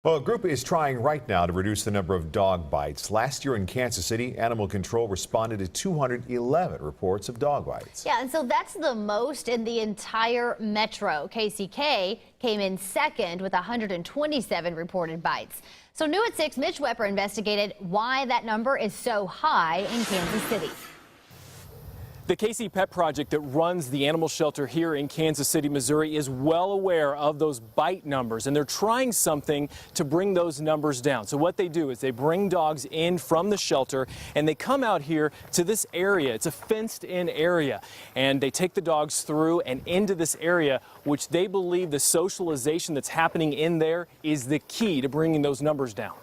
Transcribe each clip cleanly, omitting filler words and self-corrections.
Well, a group is trying right now to reduce the number of dog bites. Last year in Kansas City, Animal Control responded to 211 reports of dog bites. Yeah, and so that's the most in the entire metro. KCK came in second with 127 reported bites. So new at 6, Mitch Weber investigated why that number is so high in Kansas City. The KC Pet Project that runs the animal shelter here in Kansas City, Missouri is well aware of those bite numbers, and they're trying something to bring those numbers down. So what they do is they bring dogs in from the shelter and they come out here to this area. It's a fenced in area, and they take the dogs through and into this area, which they believe the socialization that's happening in there is the key to bringing those numbers down.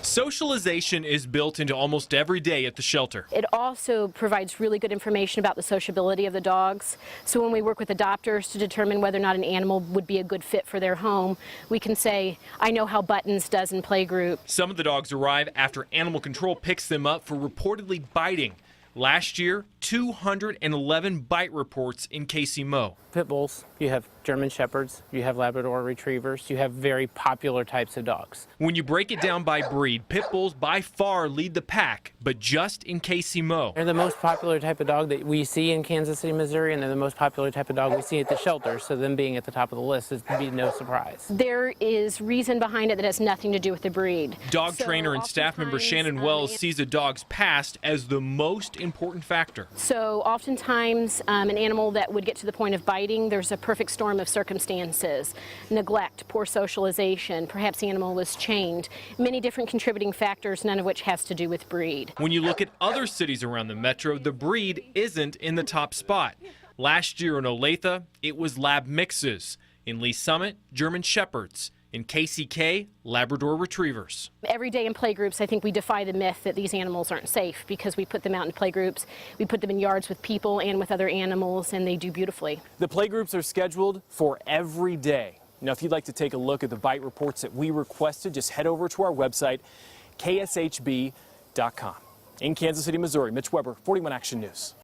Socialization is built into almost every day at the shelter. It also provides really good information about the sociability of the dogs. So when we work with adopters to determine whether or not an animal would be a good fit for their home, we can say, I know how Buttons does in playgroup. Some of the dogs arrive after Animal Control picks them up for reportedly biting. Last year, 211 bite reports in KC-Mo. Pit bulls, you have German Shepherds, you have Labrador Retrievers, you have very popular types of dogs. When you break it down by breed, pit bulls by far lead the pack, but just in KC-Mo. They're the most popular type of dog that we see in Kansas City, Missouri, and they're the most popular type of dog we see at the shelter, so them being at the top of the list is to be no surprise. There is reason behind it that has nothing to do with the breed. Dog trainer and staff member Shannon Wells sees a dog's past as the most important factor. So oftentimes an animal that would get to the point of biting, there's a perfect storm of circumstances. Neglect, poor socialization, perhaps the animal was chained. Many different contributing factors, none of which has to do with breed. When you look at other cities around the metro, the breed isn't in the top spot. Last year in Olathe, it was lab mixes. In Lee Summit, German Shepherds. In KCK, Labrador Retrievers. Every day in playgroups, I think we defy the myth that these animals aren't safe because we put them out in playgroups, we put them in yards with people and with other animals, and they do beautifully. The playgroups are scheduled for every day. Now, if you'd like to take a look at the bite reports that we requested, just head over to our website, KSHB.com. In Kansas City, Missouri, Mitch Weber, 41 Action News.